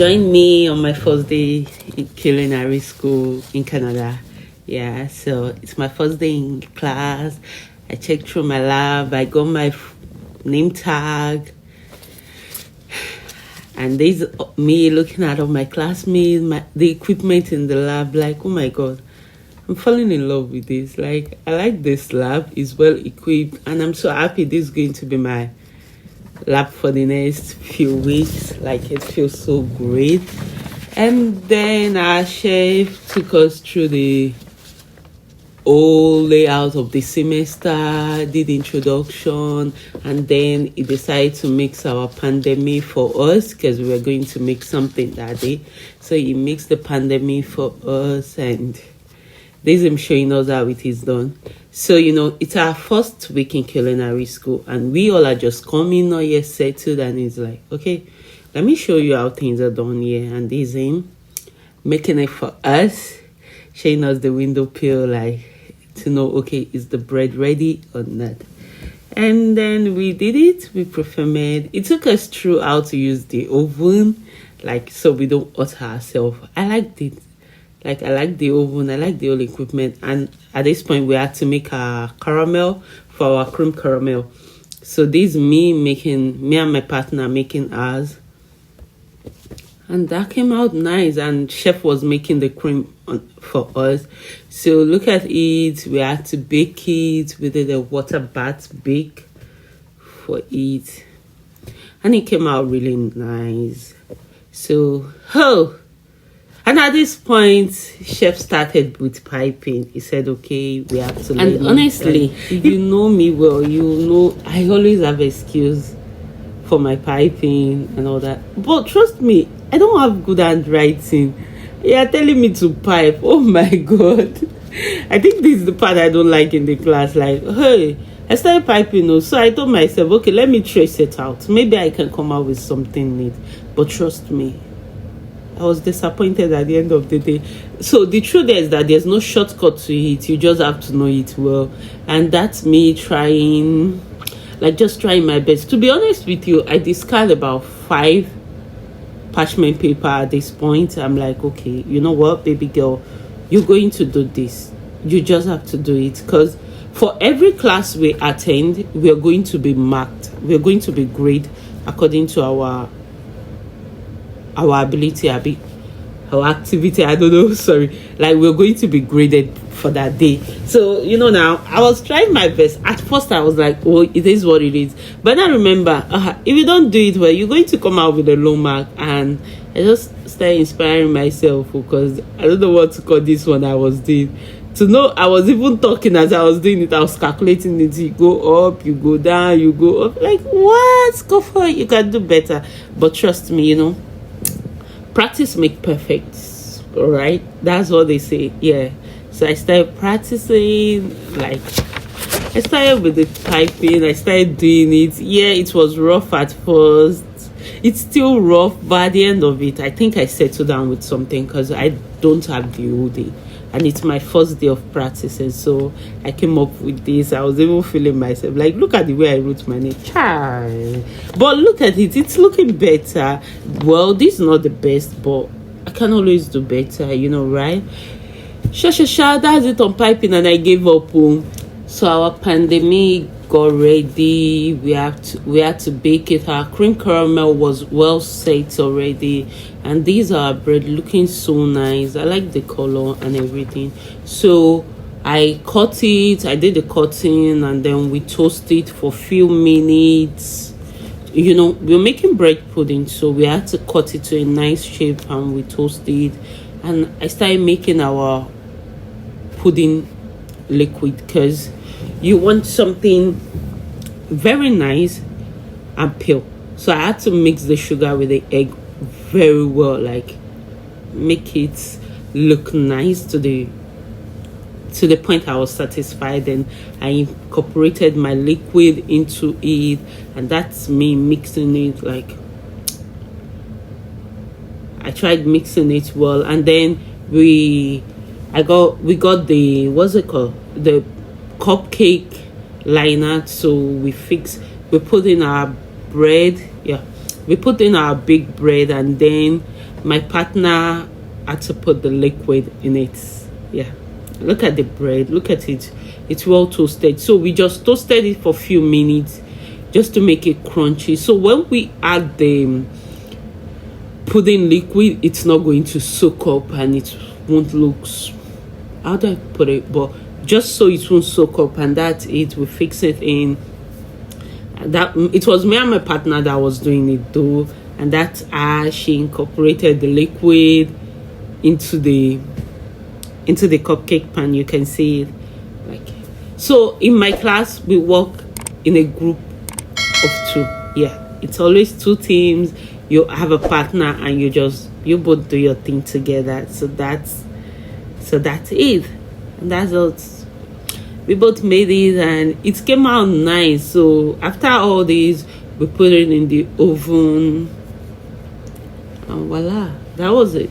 join me on my first day in culinary school in Canada. Yeah, so it's my first day in class. I checked through my lab. I got my name tag. And there's me looking at all my classmates, the equipment in the lab. Like, oh my God, I'm falling in love with this. Like, I like this lab. It's well equipped. And I'm so happy this is going to be my lab for the next few weeks. Like, it feels so great. And then our chef took us through the whole layout of the semester, did introduction, and then he decided to mix our pandemic for us because we were going to make something that day. So he mixed the pandemic for us, and this is him showing us how it is done. So, it's our first week in culinary school, and we all are just coming, not yet settled, and he's like, okay, let me show you how things are done here. And this is him making it for us, showing us the window peel, like, to know, okay, is the bread ready or not? And then we did it. We preferred. It took us through how to use the oven, like, so we don't hurt ourselves. I liked it. Like, I like the oven, I like the whole equipment. And at this point, we had to make our caramel for our cream caramel. So this me and my partner making ours. And that came out nice. And chef was making the cream for us. So look at it. We had to bake it. We did a water bath bake for it. And it came out really nice. So, and at this point, chef started with piping. He said, okay, we have to learn. And honestly, if you know me well, you know I always have excuse for my piping and all that. But trust me, I don't have good handwriting. You're telling me to pipe. Oh my God. I think this is the part I don't like in the class. Like, hey, I started piping. So I told myself, okay, let me trace it out. Maybe I can come out with something neat. But trust me, I was disappointed at the end of the day. So the truth is that there's no shortcut to it. You just have to know it well. And that's me trying my best. To be honest with you, I discard about 5 parchment paper at this point. I'm like, okay, you know what, baby girl, you're going to do this. You just have to do it. Because for every class we attend, we are going to be marked. We're going to be graded according to our ability, our activity, I don't know, sorry. Like, we're going to be graded for that day. So, now, I was trying my best. At first, I was like, oh, it is what it is. But I remember, if you don't do it well, you're going to come out with a low mark. And I just started inspiring myself because I don't know what to call this one I was doing. To know, I was even talking as I was doing it. I was calculating it. You go up, you go down, you go up. Like, what? Go for it. You can do better. But trust me, practice make perfect. All right, that's what they say. Yeah. So I started practicing. Like, I started with the typing. I started doing it. Yeah, it was rough at first. It's still rough, but at the end of it, I think I settled down with something because I don't have the whole day. And it's my first day of practicing, so I came up with this. I was even feeling myself. Like, look at the way I wrote my name. Child. But look at it. It's looking better. Well, this is not the best, but I can always do better, right? That's it on piping, and I gave up. So our pandemic got ready. We had to bake it. Our cream caramel was well set already. And these are bread looking so nice. I like the color and everything. So I cut it. I did the cutting, and then we toast it for a few minutes. We were making bread pudding, so we had to cut it to a nice shape, and we toast it. And I started making our pudding liquid because you want something very nice and pale. So I had to mix the sugar with the egg very well, like make it look nice to the point I was satisfied. And I incorporated my liquid into it, and that's me mixing it. Like, I tried mixing it well, and then we got the, what's it called, the cupcake liner. So we put in our bread. Yeah, we put in our big bread, and then my partner had to put the liquid in it. Yeah, look at the bread, look at it, it's well toasted. So we just toasted it for a few minutes just to make it crunchy. So when we add the pudding liquid, it's not going to soak up and it won't look, how do I put it, but just so it won't soak up, and that's it. We fix it in. That it was me and my partner that was doing it though, and that's she incorporated the liquid into the cupcake pan. You can see it. Like, so in my class we work in a group of two. Yeah, it's always two teams. You have a partner and you both do your thing together. So that's it, and that's all. We both made it and it came out nice. So after all this, we put it in the oven and voila, that was it.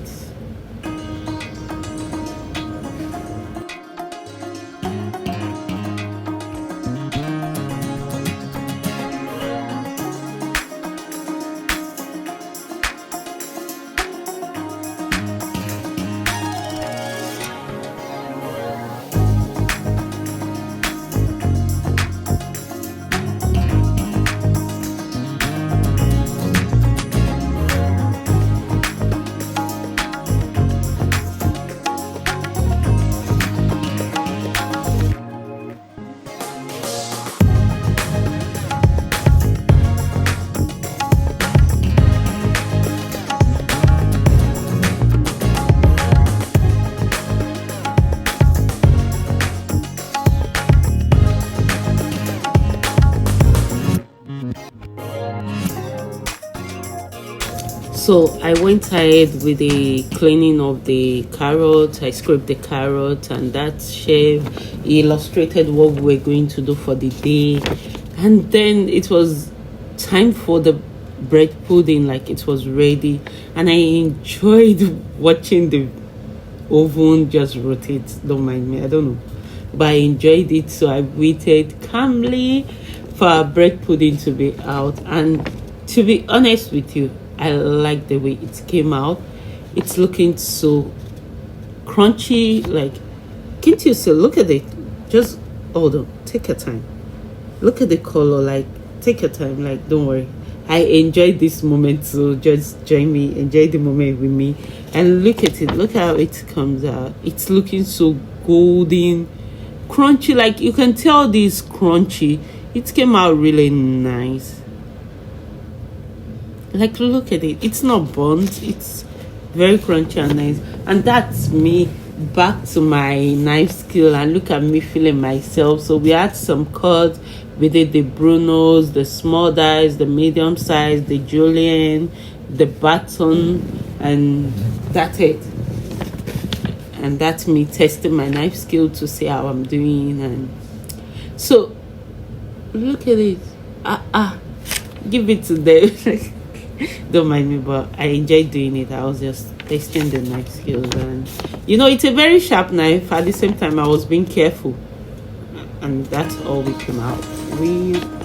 So I went ahead with the cleaning of the carrot. I scraped the carrot, and that chef illustrated what we were going to do for the day. And then it was time for the bread pudding, like it was ready. And I enjoyed watching the oven just rotate. Don't mind me, I don't know. But I enjoyed it, so I waited calmly for our bread pudding to be out. And to be honest with you, I like the way it came out. It's looking so crunchy. Like, can't you see? Look at it. Just hold on. Take your time. Look at the color. Like, take your time. Like, don't worry. I enjoyed this moment. So just join me. Enjoy the moment with me. And look at it. Look how it comes out. It's looking so golden, crunchy. Like, you can tell this crunchy. It came out really nice. Like, look at it, it's not burnt, it's very crunchy and nice. And that's me back to my knife skill, and look at me feeling myself. So we had some cuts. We did the Brunos, the small dice, the medium size, the julienne, the baton, and that's it. And that's me testing my knife skill to see how I'm doing. And so look at it. Give it to them. Don't mind me, but I enjoyed doing it. I was just testing the knife skills, and it's a very sharp knife. At the same time, I was being careful, and that's all we came out with.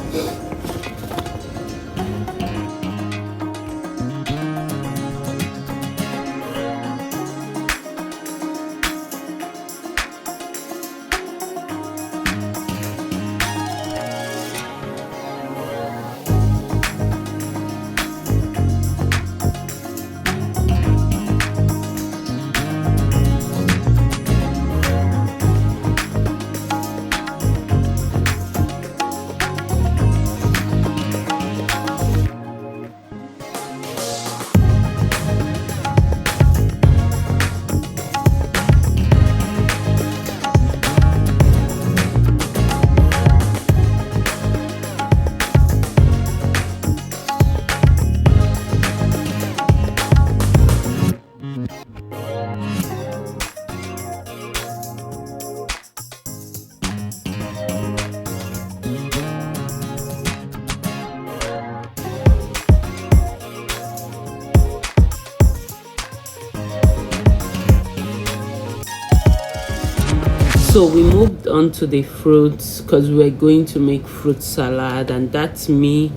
So we moved on to the fruits because we're going to make fruit salad, and that's me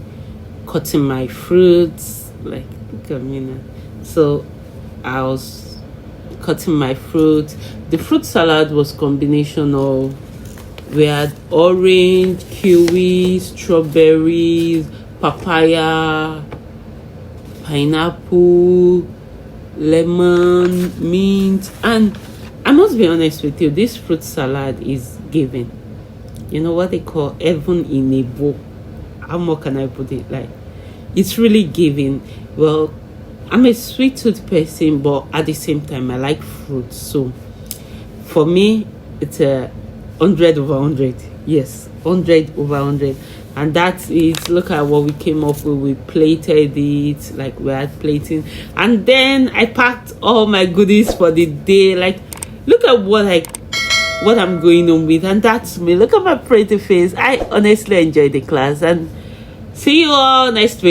cutting my fruits. Like, look at me now. So I was cutting my fruit. The fruit salad was combination of, we had orange, kiwi, strawberries, papaya, pineapple, lemon, mint, and I must be honest with you, this fruit salad is giving. You know what they call heaven in a book. How more can I put it? Like, it's really giving. Well, I'm a sweet tooth person, but at the same time I like fruit. So for me, it's a 100/100. Yes, 100/100. And that is, look at what we came up with. We plated it, like we had plating, and then I packed all my goodies for the day. Like, look at what I'm going on with, and that's me. Look at my pretty face. I honestly enjoyed the class, and see you all next week.